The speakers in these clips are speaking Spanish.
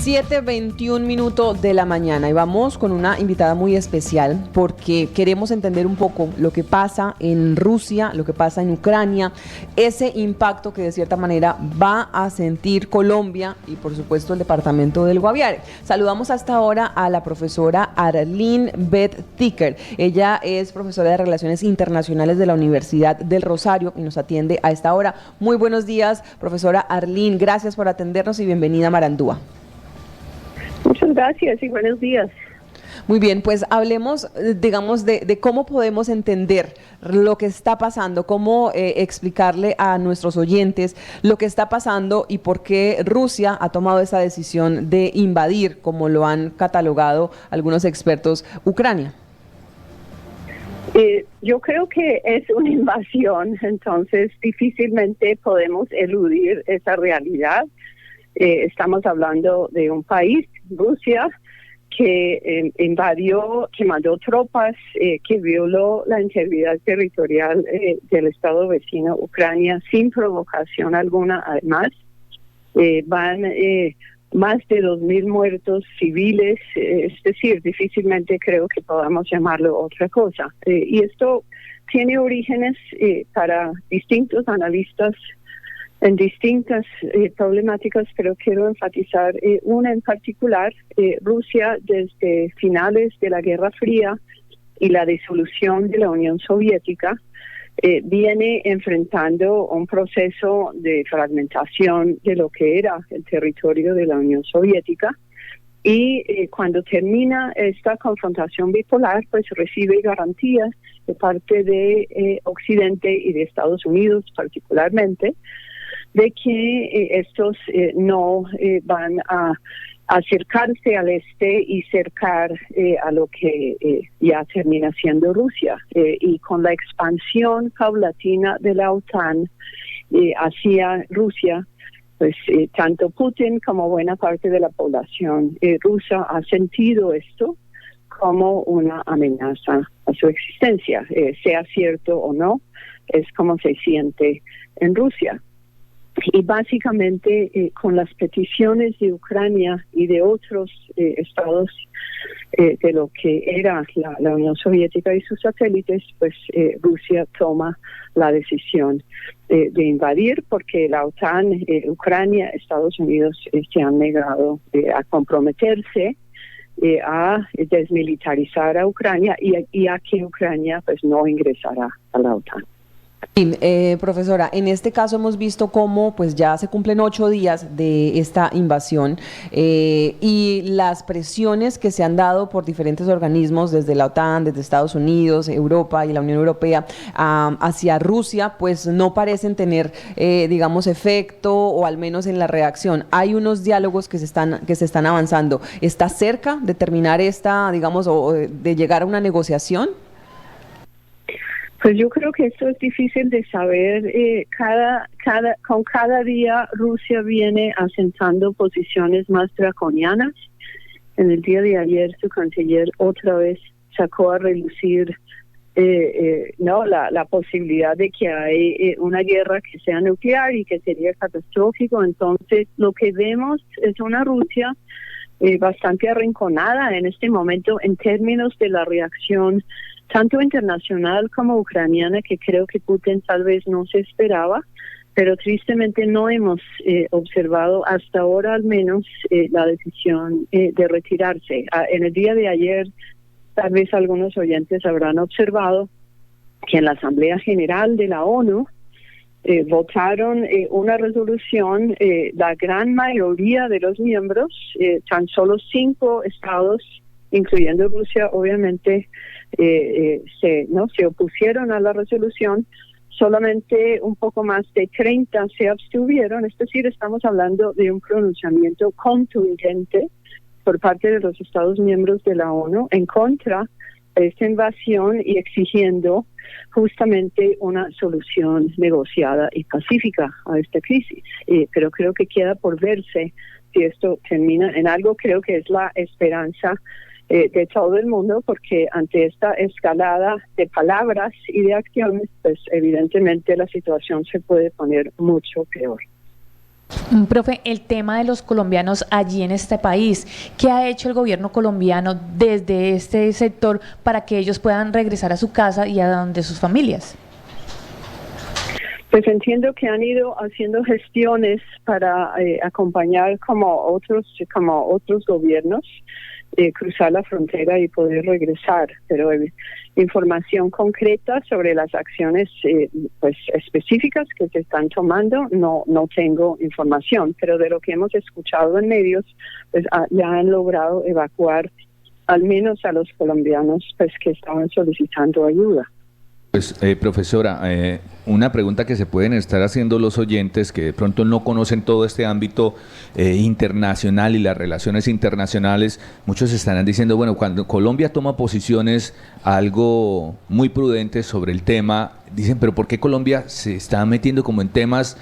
7:21 de la mañana y vamos con una invitada muy especial porque queremos entender un poco lo que pasa en Rusia, lo que pasa en Ucrania, ese impacto que de cierta manera va a sentir Colombia y por supuesto el departamento del Guaviare. Saludamos hasta ahora a la profesora Arlene Beth Ticker. Ella es profesora de Relaciones Internacionales de la Universidad del Rosario y nos atiende a esta hora. Muy buenos días, profesora Arlene. Gracias por atendernos y bienvenida a Marandúa. Muchas gracias y buenos días. Muy bien, pues hablemos, digamos, de cómo podemos entender lo que está pasando, cómo explicarle a nuestros oyentes lo que está pasando y por qué Rusia ha tomado esa decisión de invadir, como lo han catalogado algunos expertos, Ucrania. Yo creo que es una invasión, entonces difícilmente podemos eludir esa realidad. Estamos hablando de un país, Rusia, que invadió, que mandó tropas, que violó la integridad territorial del estado vecino Ucrania sin provocación alguna. Además, van más de 2,000 muertos civiles, es decir, difícilmente creo que podamos llamarlo otra cosa. Y esto tiene orígenes para distintos analistas en distintas problemáticas, pero quiero enfatizar una en particular. Rusia, desde finales de la Guerra Fría y la disolución de la Unión Soviética, viene enfrentando un proceso de fragmentación de lo que era el territorio de la Unión Soviética. Y cuando termina esta confrontación bipolar, pues recibe garantías de parte de Occidente y de Estados Unidos particularmente, de que estos no van a acercarse al este y cercar a lo que ya termina siendo Rusia. Y con la expansión paulatina de la OTAN hacia Rusia, pues tanto Putin como buena parte de la población rusa ha sentido esto como una amenaza a su existencia. Sea cierto o no, es como se siente en Rusia. Y básicamente con las peticiones de Ucrania y de otros estados de lo que era la Unión Soviética y sus satélites, pues Rusia toma la decisión de invadir, porque la OTAN, Ucrania, Estados Unidos se han negado a comprometerse a desmilitarizar a Ucrania y a que Ucrania pues no ingresará a la OTAN. Sí, profesora, en este caso hemos visto cómo pues ya se cumplen 8 días de esta invasión y las presiones que se han dado por diferentes organismos desde la OTAN, desde Estados Unidos, Europa y la Unión Europea hacia Rusia, pues no parecen tener, digamos, efecto o al menos en la reacción. Hay unos diálogos que se están avanzando. ¿Está cerca de terminar esta, digamos, o de llegar a una negociación? Pues yo creo que esto es difícil de saber. Con cada día Rusia viene asentando posiciones más draconianas. En el día de ayer su canciller otra vez sacó a relucir la posibilidad de que hay una guerra que sea nuclear y que sería catastrófico. Entonces lo que vemos es una Rusia bastante arrinconada en este momento en términos de la reacción tanto internacional como ucraniana, que creo que Putin tal vez no se esperaba, pero tristemente no hemos observado hasta ahora al menos la decisión de retirarse. En el día de ayer, tal vez algunos oyentes habrán observado que en la Asamblea General de la ONU votaron una resolución, la gran mayoría de los miembros, tan solo 5 estados, incluyendo Rusia, obviamente, se opusieron a la resolución. Solamente un poco más de 30 se abstuvieron, es decir, estamos hablando de un pronunciamiento contundente por parte de los Estados miembros de la ONU en contra de esta invasión y exigiendo justamente una solución negociada y pacífica a esta crisis. Pero creo que queda por verse si esto termina en algo. Creo que es la esperanza de todo el mundo, porque ante esta escalada de palabras y de acciones, pues evidentemente la situación se puede poner mucho peor. Profe, el tema de los colombianos allí en este país, ¿qué ha hecho el gobierno colombiano desde este sector para que ellos puedan regresar a su casa y a donde sus familias? Pues entiendo que han ido haciendo gestiones para acompañar como otros gobiernos, cruzar la frontera y poder regresar, pero información concreta sobre las acciones pues específicas que se están tomando no tengo información, pero de lo que hemos escuchado en medios, pues ya han logrado evacuar al menos a los colombianos pues que estaban solicitando ayuda. Pues, profesora, una pregunta que se pueden estar haciendo los oyentes que de pronto no conocen todo este ámbito internacional y las relaciones internacionales, muchos estarán diciendo, bueno, cuando Colombia toma posiciones algo muy prudentes sobre el tema, dicen, pero ¿por qué Colombia se está metiendo como en temas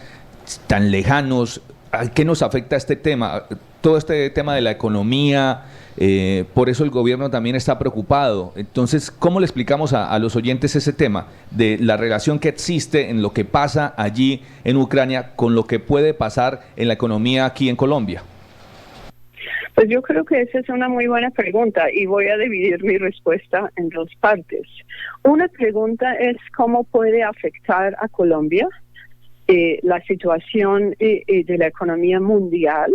tan lejanos? ¿A qué nos afecta este tema? Todo este tema de la economía, por eso el gobierno también está preocupado. Entonces, ¿cómo le explicamos a los oyentes ese tema de la relación que existe en lo que pasa allí en Ucrania con lo que puede pasar en la economía aquí en Colombia? Pues yo creo que esa es una muy buena pregunta y voy a dividir mi respuesta en dos partes. Una pregunta es cómo puede afectar a Colombia la situación de la economía mundial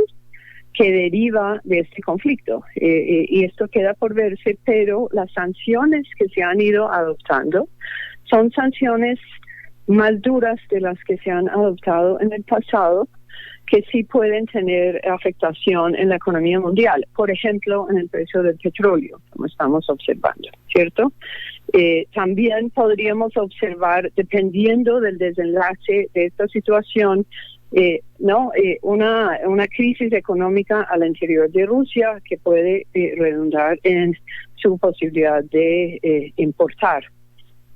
que deriva de este conflicto. Y esto queda por verse, pero las sanciones que se han ido adoptando son sanciones más duras de las que se han adoptado en el pasado, que sí pueden tener afectación en la economía mundial. Por ejemplo, en el precio del petróleo, como estamos observando, ¿cierto? También podríamos observar, dependiendo del desenlace de esta situación, una crisis económica al interior de Rusia que puede redundar en su posibilidad de importar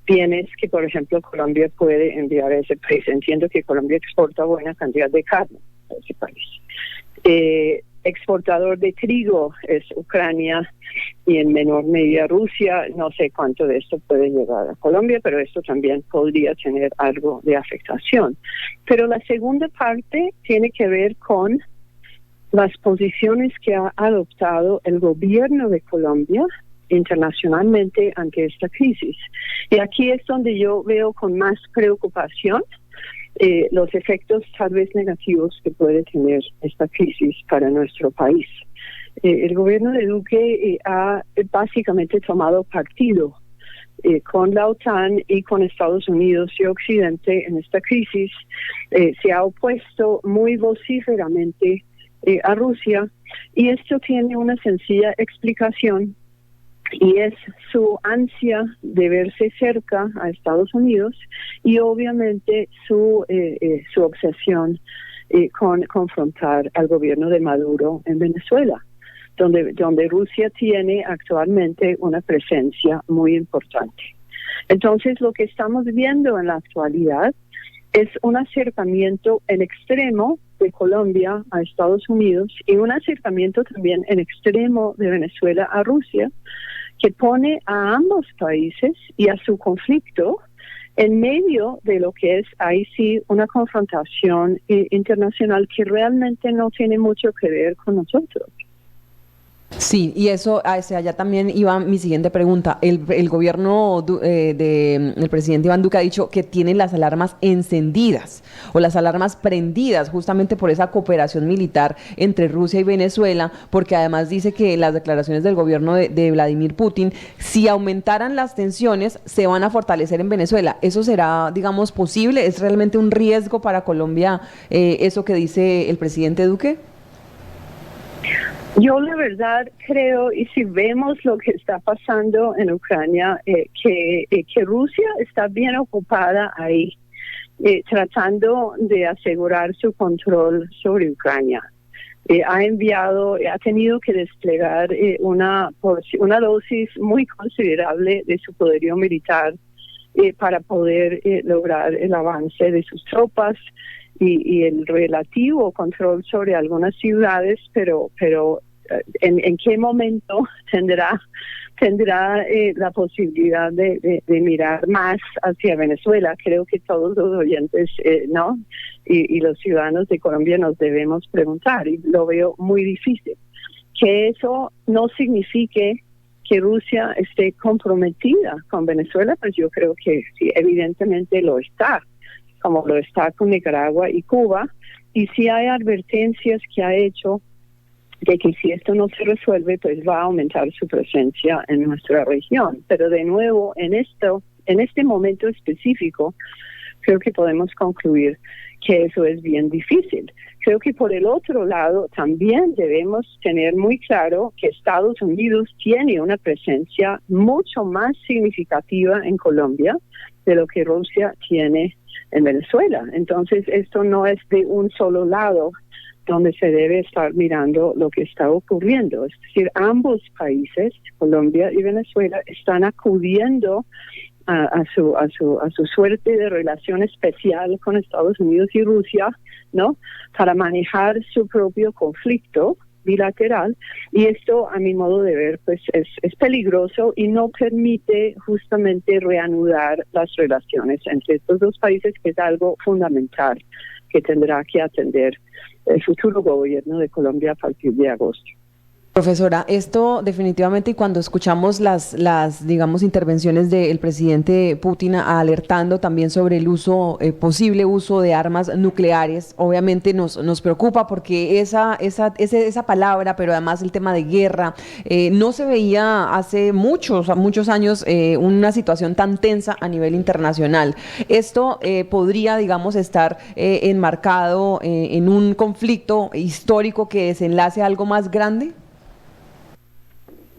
bienes que, por ejemplo, Colombia puede enviar a ese país. Entiendo que Colombia exporta buena cantidad de carne a ese país. Exportador de trigo es Ucrania y en menor medida Rusia. No sé cuánto de esto puede llegar a Colombia, pero esto también podría tener algo de afectación. Pero la segunda parte tiene que ver con las posiciones que ha adoptado el gobierno de Colombia internacionalmente ante esta crisis. Y aquí es donde yo veo con más preocupación los efectos tal vez negativos que puede tener esta crisis para nuestro país. El gobierno de Duque ha básicamente tomado partido con la OTAN y con Estados Unidos y Occidente en esta crisis. Se ha opuesto muy vocíferamente a Rusia, y esto tiene una sencilla explicación, y es su ansia de verse cerca a Estados Unidos y obviamente su obsesión con confrontar al gobierno de Maduro en Venezuela, donde Rusia tiene actualmente una presencia muy importante. Entonces, lo que estamos viendo en la actualidad es un acercamiento en extremo de Colombia a Estados Unidos y un acercamiento también en extremo de Venezuela a Rusia, que pone a ambos países y a su conflicto en medio de lo que es ahí sí una confrontación internacional que realmente no tiene mucho que ver con nosotros. Sí, y eso, hacia allá también iba mi siguiente pregunta. El gobierno del presidente Iván Duque ha dicho que tiene las alarmas encendidas o las alarmas prendidas justamente por esa cooperación militar entre Rusia y Venezuela, porque además dice que las declaraciones del gobierno de Vladimir Putin, si aumentaran las tensiones, se van a fortalecer en Venezuela. ¿Eso será, digamos, posible? ¿Es realmente un riesgo para Colombia eso que dice el presidente Duque? Yo la verdad creo, y si vemos lo que está pasando en Ucrania, que Rusia está bien ocupada ahí, tratando de asegurar su control sobre Ucrania. Ha tenido que desplegar una dosis muy considerable de su poderío militar para poder lograr el avance de sus tropas y el relativo control sobre algunas ciudades, pero en qué momento tendrá la posibilidad de mirar más hacia Venezuela. Creo que todos los oyentes, ¿no? Y los ciudadanos de Colombia nos debemos preguntar, y lo veo muy difícil. Que eso no signifique que Rusia esté comprometida con Venezuela, pues yo creo que sí, evidentemente lo está, como lo está con Nicaragua y Cuba, y sí hay advertencias que ha hecho de que si esto no se resuelve, pues va a aumentar su presencia en nuestra región. Pero de nuevo, en este momento específico, creo que podemos concluir que eso es bien difícil. Creo que por el otro lado también debemos tener muy claro que Estados Unidos tiene una presencia mucho más significativa en Colombia de lo que Rusia tiene en Venezuela. Entonces esto no es de un solo lado donde se debe estar mirando lo que está ocurriendo. Es decir, ambos países, Colombia y Venezuela, están acudiendo a su suerte de relación especial con Estados Unidos y Rusia, ¿no? Para manejar su propio conflicto bilateral, y esto, a mi modo de ver, pues es peligroso y no permite justamente reanudar las relaciones entre estos dos países, que es algo fundamental que tendrá que atender el futuro gobierno de Colombia a partir de agosto. Profesora, esto definitivamente, y cuando escuchamos las digamos, intervenciones del presidente Putin alertando también sobre el posible uso de armas nucleares, obviamente nos preocupa, porque esa palabra, pero además el tema de guerra, no se veía hace muchos años una situación tan tensa a nivel internacional. Esto podría, digamos, estar enmarcado en un conflicto histórico que desenlace a algo más grande.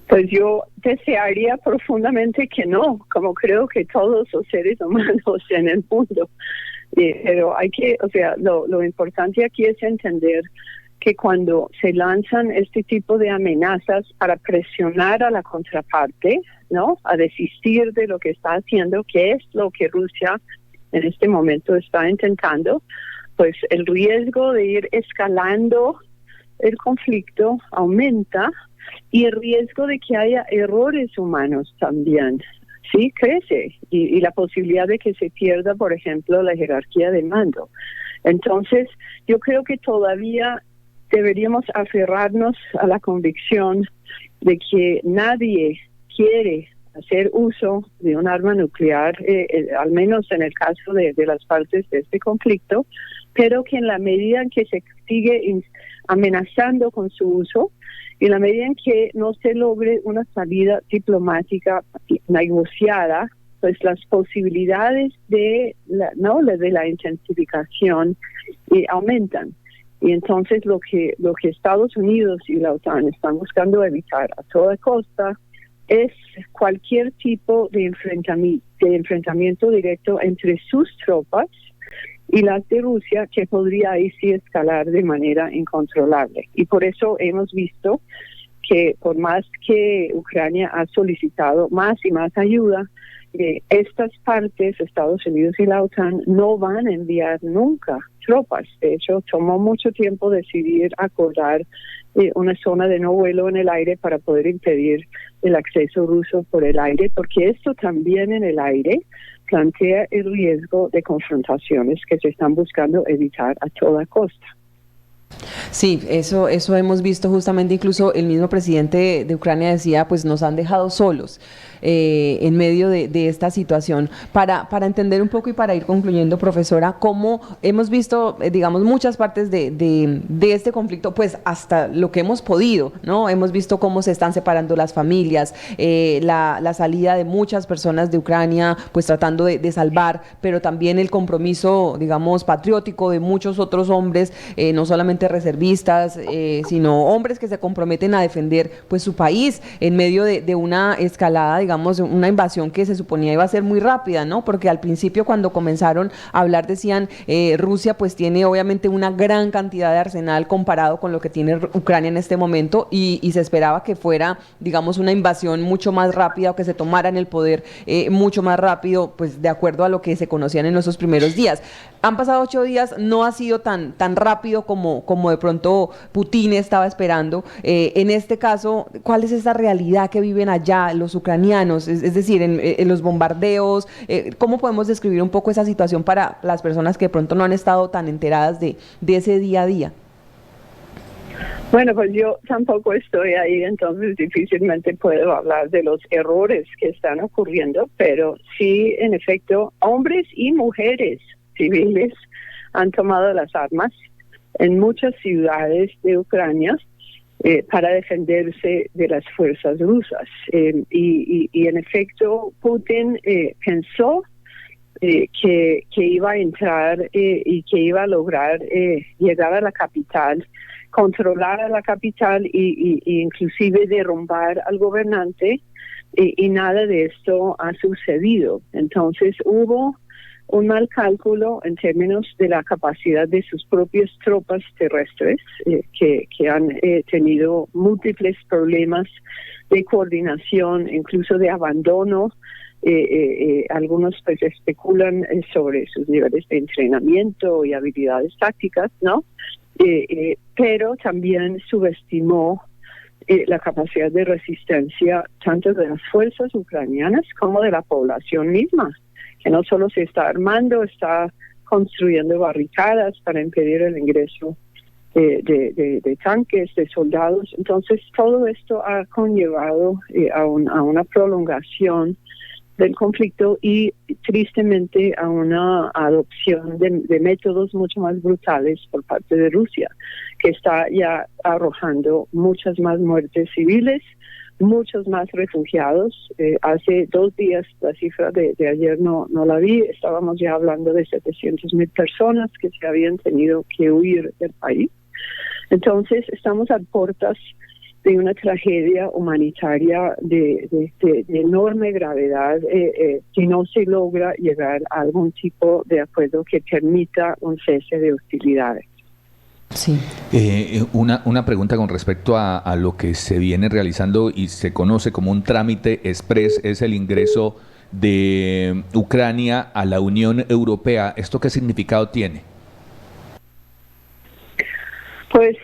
Pues yo desearía profundamente que no, como creo que todos los seres humanos en el mundo. Pero lo importante aquí es entender que cuando se lanzan este tipo de amenazas para presionar a la contraparte, ¿no? A desistir de lo que está haciendo, que es lo que Rusia en este momento está intentando, pues el riesgo de ir escalando el conflicto aumenta, y el riesgo de que haya errores humanos también, sí, crece, y la posibilidad de que se pierda, por ejemplo, la jerarquía de mando. Entonces, yo creo que todavía deberíamos aferrarnos a la convicción de que nadie quiere hacer uso de un arma nuclear, al menos en el caso de las partes de este conflicto, pero que en la medida en que se sigue amenazando con su uso, y en la medida en que no se logre una salida diplomática negociada, pues las posibilidades de la intensificación aumentan. Y entonces lo que Estados Unidos y la OTAN están buscando evitar a toda costa es cualquier tipo de enfrentamiento directo entre sus tropas y las de Rusia, que podría ahí sí escalar de manera incontrolable. Y por eso hemos visto que por más que Ucrania ha solicitado más y más ayuda, estas partes, Estados Unidos y la OTAN, no van a enviar nunca tropas. De hecho, tomó mucho tiempo decidir acordar una zona de no vuelo en el aire para poder impedir el acceso ruso por el aire, porque esto también en el aire plantea el riesgo de confrontaciones que se están buscando evitar a toda costa. Sí, eso hemos visto justamente, incluso el mismo presidente de Ucrania decía, pues nos han dejado solos en medio de esta situación. Para entender un poco y para ir concluyendo, profesora, cómo hemos visto, digamos, muchas partes de este conflicto, pues hasta lo que hemos podido, ¿no? Hemos visto cómo se están separando las familias, la salida de muchas personas de Ucrania, pues tratando de salvar, pero también el compromiso, digamos, patriótico de muchos otros hombres, no solamente reservistas, sino hombres que se comprometen a defender pues su país en medio de una escalada, digamos, una invasión que se suponía iba a ser muy rápida, ¿no? Porque al principio, cuando comenzaron a hablar, decían Rusia pues tiene obviamente una gran cantidad de arsenal comparado con lo que tiene Ucrania en este momento, y se esperaba que fuera, digamos, una invasión mucho más rápida, o que se tomaran el poder mucho más rápido, pues de acuerdo a lo que se conocían en esos primeros días. Han pasado 8 días, no ha sido tan rápido como como de pronto Putin estaba esperando. En este caso, ¿cuál es esa realidad que viven allá los ucranianos? Es decir, en los bombardeos, ¿cómo podemos describir un poco esa situación para las personas que de pronto no han estado tan enteradas de ese día a día? Bueno, pues yo tampoco estoy ahí, entonces difícilmente puedo hablar de los errores que están ocurriendo, pero sí, en efecto, hombres y mujeres civiles han tomado las armas en muchas ciudades de Ucrania para defenderse de las fuerzas rusas. Y en efecto, Putin pensó que iba a entrar y que iba a lograr llegar a la capital, controlar a la capital y inclusive derrumbar al gobernante, y nada de esto ha sucedido. Entonces hubo un mal cálculo en términos de la capacidad de sus propias tropas terrestres, que han tenido múltiples problemas de coordinación, incluso de abandono. Algunos pues especulan sobre sus niveles de entrenamiento y habilidades tácticas, ¿no? Pero también subestimó la capacidad de resistencia tanto de las fuerzas ucranianas como de la población misma, que no solo se está armando, está construyendo barricadas para impedir el ingreso de tanques, de soldados. Entonces todo esto ha conllevado a una prolongación del conflicto y tristemente a una adopción de métodos mucho más brutales por parte de Rusia, que está ya arrojando muchas más muertes civiles, muchos más refugiados. Hace 2 días, la cifra de ayer no la vi, estábamos ya hablando de 700,000 personas que se habían tenido que huir del país. Entonces estamos a puertas de una tragedia humanitaria de enorme gravedad si no se logra llegar a algún tipo de acuerdo que permita un cese de hostilidades. Sí. Una pregunta con respecto a lo que se viene realizando y se conoce como un trámite express, es el ingreso de Ucrania a la Unión Europea. ¿Esto qué significado tiene? Pues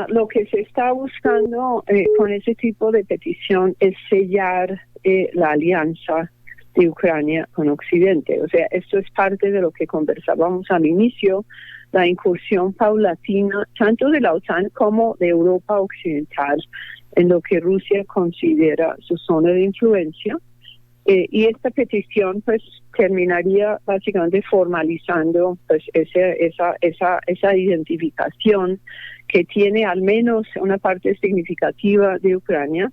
lo que se está buscando con ese tipo de petición es sellar la alianza de Ucrania con Occidente. O sea, esto es parte de lo que conversábamos al inicio, la incursión paulatina tanto de la OTAN como de Europa Occidental en lo que Rusia considera su zona de influencia. Y esta petición pues terminaría básicamente formalizando pues esa identificación que tiene al menos una parte significativa de Ucrania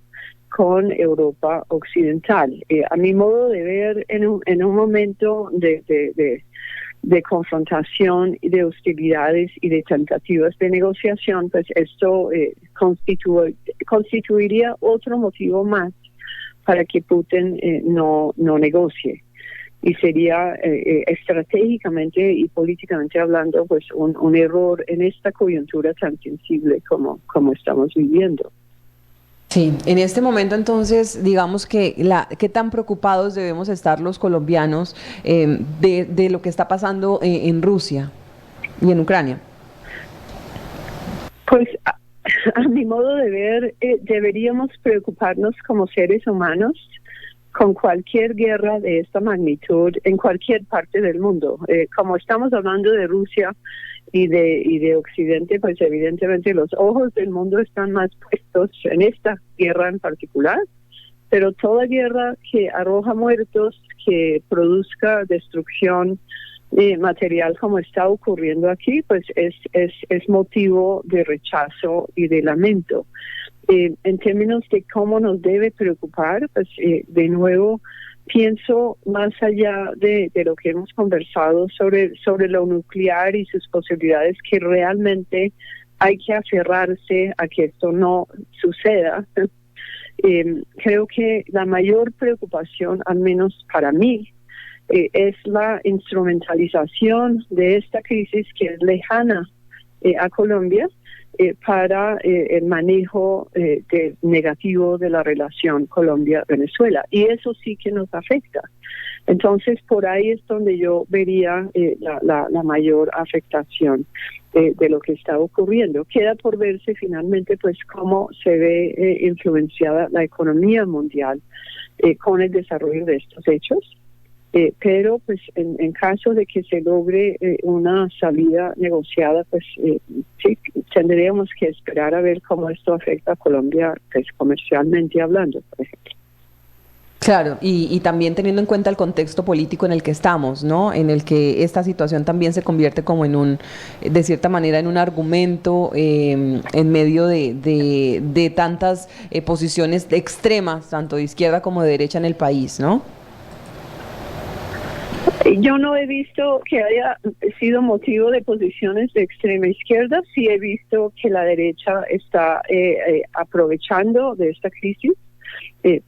con Europa Occidental. A mi modo de ver, en un momento de confrontación y de hostilidades y de tentativas de negociación, pues esto constituiría otro motivo más para que Putin no negocie. Y sería estratégicamente y políticamente hablando pues un error en esta coyuntura tan sensible como estamos viviendo. Sí, en este momento entonces, digamos que qué tan preocupados debemos estar los colombianos de lo que está pasando en Rusia y en Ucrania. Pues a mi modo de ver, deberíamos preocuparnos como seres humanos con cualquier guerra de esta magnitud en cualquier parte del mundo. Como estamos hablando de Rusia y de Occidente, pues evidentemente los ojos del mundo están más puestos en esta guerra en particular, pero toda guerra que arroja muertos, que produzca destrucción material como está ocurriendo aquí, pues es motivo de rechazo y de lamento. En términos de cómo nos debe preocupar, pues de nuevo pienso más allá de lo que hemos conversado sobre lo nuclear y sus posibilidades, que realmente hay que aferrarse a que esto no suceda. Creo que la mayor preocupación, al menos para mí, es la instrumentalización de esta crisis que es lejana a Colombia para el manejo negativo de la relación Colombia-Venezuela. Y eso sí que nos afecta. Entonces, por ahí es donde yo vería la mayor afectación de lo que está ocurriendo. Queda por verse finalmente pues cómo se ve influenciada la economía mundial con el desarrollo de estos hechos. Pero pues en caso de que se logre una salida negociada, pues sí, tendríamos que esperar a ver cómo esto afecta a Colombia, pues comercialmente hablando, por ejemplo. Claro, y también teniendo en cuenta el contexto político en el que estamos, ¿no? En el que esta situación también se convierte como de cierta manera, en un argumento en medio de tantas posiciones extremas, tanto de izquierda como de derecha en el país, ¿no? Yo no he visto que haya sido motivo de posiciones de extrema izquierda. Sí he visto que la derecha está aprovechando de esta crisis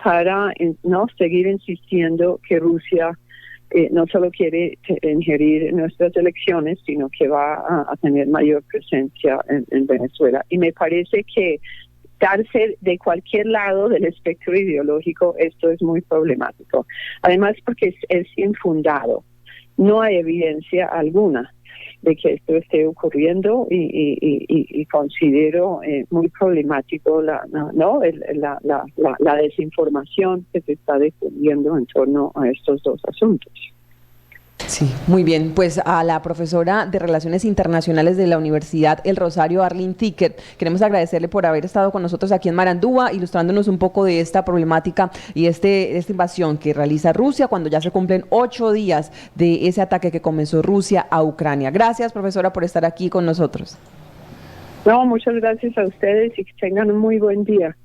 para no seguir insistiendo que Rusia no solo quiere ingerir nuestras elecciones, sino que va a tener mayor presencia en Venezuela. Y me parece que darse de cualquier lado del espectro ideológico, esto es muy problemático. Además, porque es infundado. No hay evidencia alguna de que esto esté ocurriendo y considero muy problemático la desinformación que se está difundiendo en torno a estos dos asuntos. Sí, muy bien. Pues a la profesora de Relaciones Internacionales de la Universidad El Rosario, Arlene Ticket, queremos agradecerle por haber estado con nosotros aquí en Marandúa, ilustrándonos un poco de esta problemática y esta invasión que realiza Rusia cuando ya se cumplen 8 días de ese ataque que comenzó Rusia a Ucrania. Gracias, profesora, por estar aquí con nosotros. No, muchas gracias a ustedes y que tengan un muy buen día.